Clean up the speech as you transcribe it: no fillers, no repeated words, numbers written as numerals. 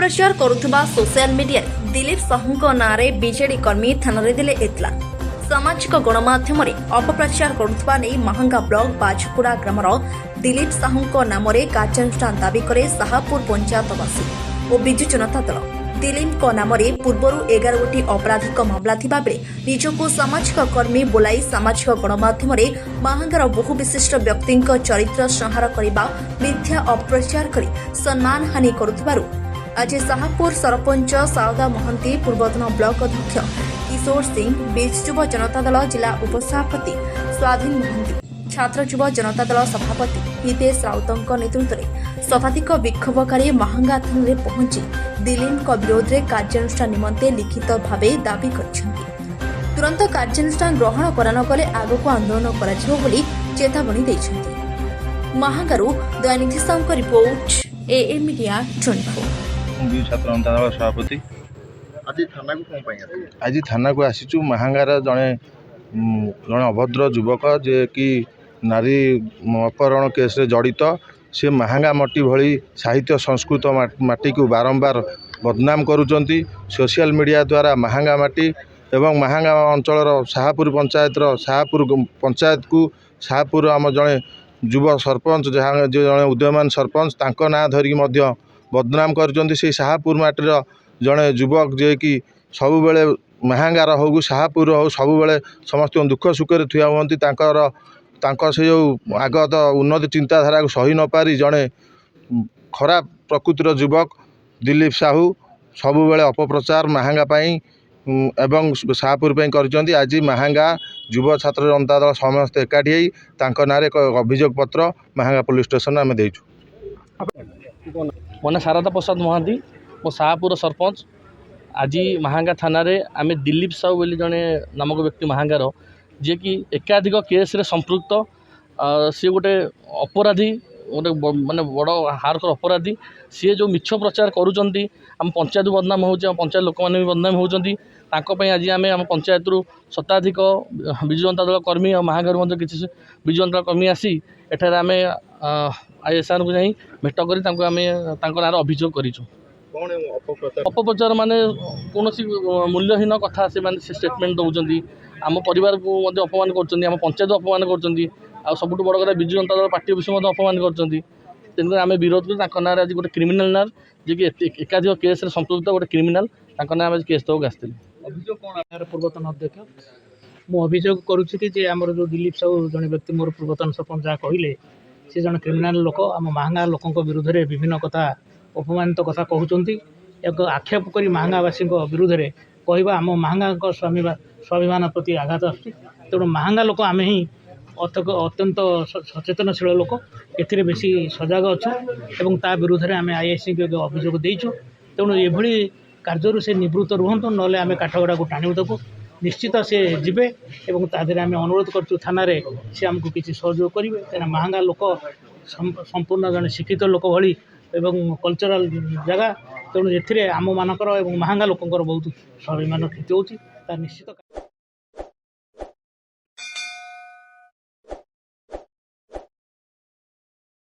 अपप्रचार करुवा social media Dilip Sahu नाँ BJD कर्मी थाना देले एतला सामाजिक गणमाध्यम अपप्रचार करुवा नहीं महांगा ब्लॉक बाजपुरा ग्रामर दिलीप साहू नाम कार्यानुष्ठान दाबी करे शाहपुर पंचायतवासी और विजु जनता दल दिलीप नाम पूर्वर 11 गोटी अपराधिक मामला थिबा बेले निजको सामाजिक कर्मी बोलाई सामाजिक गणमाध्यम महांगार बहु विशिष्ट व्यक्ति चरित्र संहार करने मिथ्या अपप्रचार कर सम्मान हानि करुथिबारु आज शाहपुर सरपंच शारदा महंती पूर्वतन ब्लॉक अध्यक्ष किशोर सिंह बीच युव जनता दल जिला उपसभापति स्वाधीन महंती छात्र युव जनता दल सभापति हितेश राउत नेतृत्व में शताधिक विक्षोभकारी महांगा थाना पहुंची दिलीप विरोध में कार्यानुष्ठान निमंते लिखित भाव दाबी कर तुरंत कार्यानुष्ठान ग्रहण करानगले आगक आंदोलन कर चेतावनी देइछन्ति। महांगारू दयानिधि साहू का रिपोर्ट एएम मीडिया 24। छात्र जनता दल सभापति आज थाना को आसीचु महांगार जड़े जड़े अभद्र युवक जे कि नारी अपहरण केस रे जड़ित से महांगा मटी भली साहित्य संस्कृत माटी को बारंबार बदनाम करुचंती। सोशल मीडिया द्वारा महांगा माटी एवं महांगा अंचल शाहपुर पंचायत को शाहपुर आम जड़े युव सरपंच जहाँ जड़े उदयमान सरपंच तांको ना धरिकी मध्य बदनाम कर शाहपुर माटीर जड़े युवक जे कि सबु बेले महांगार हो शाहपुर हो सबु बेले समस्त दुख सुख ठिया हुआ से जो आगत उन्नति चिंताधारा को सही न पारी जड़े खराब प्रकृतिर युवक दिलीप साहू सबु बेले अपप्रचार महांगा पाई एवं शाहपुर कर आज महांगा युव छात्र जनता दल समस्त एकाठी ना एक अभियोग पत्र महांगा पुलिस स्टेशन आम देचु। मो ना शारदा प्रसाद महांती मो शाहपुर सरपंच आज महांगा थाना रे आमे दिलीप साहू बोली जड़े नामक व्यक्ति महांगार जे कि एकाधिक केस रे संपृक्त सी गोटे अपराधी गोटे माने बड़ हार्कर अपराधी सी जो मिछ प्रचार करुँच आम पंचायत बदनाम हो पंचायत लोक मैंने भी बदनाम होती आज आम आम पंचायत शताधिक विजु जनता दल कर्मी और महांगार किसी विजु जनता दल कर्मी आसी एठार आम आईएसआर को जाई भेट कर नाँ अभियोग करूँ। अपप्रचार माने कौन मूल्यहीन कथा से स्टेटमेंट दौरान आम परिवार को अपमान कर पंचायत अपमान कर सबुठ बड़ कथा विजु जनता दल पार्टी विषय अपमान कर आम विरोध कर ना आज गोटे क्रिमिनाल ना जे कि एकाधिक केस संपृक्त गोटे क्रिमिनाल ना आज केस देवाक आसती। पूर्वतन अध्यक्ष मु अभियोग करुच्ची कि आमर जो दिलीप साहू जड़े व्यक्ति मोर पूर्वतन सरपंच जहाँ कहले सी जन क्रिमिनाल लोक आम महांगा लोक विरुद्ध में विभिन्न कथा अपमानित कथा कहते एक आक्षेप कर महांगावासी विरुद्ध में कहवा आम महांगा स्वाभिमान प्रति आघात आसुच्छी। तेणु महांगा लोक आम ही अत्यंत सचेतनशील लोक ए बेसी सजग अच्छु ता विरुद्ध में आम आईएससी को अभियोग देचु। तेणु ये कार्य से निवृत्त रुहतु ना आम काठगड़ा को टाणु ताको निश्चित से जीवे और तादेह आम अनुरोध करूँ थाना सी आमको किसी सहयोग करेंगे क्या महांगा लोक संपूर्ण जन शिक्षित लोक भली एवं कल्चराल जगह तेणु ए आम मानकर महांगा लोकंर बहुत स्वाभिमान क्षति होती निश्चित।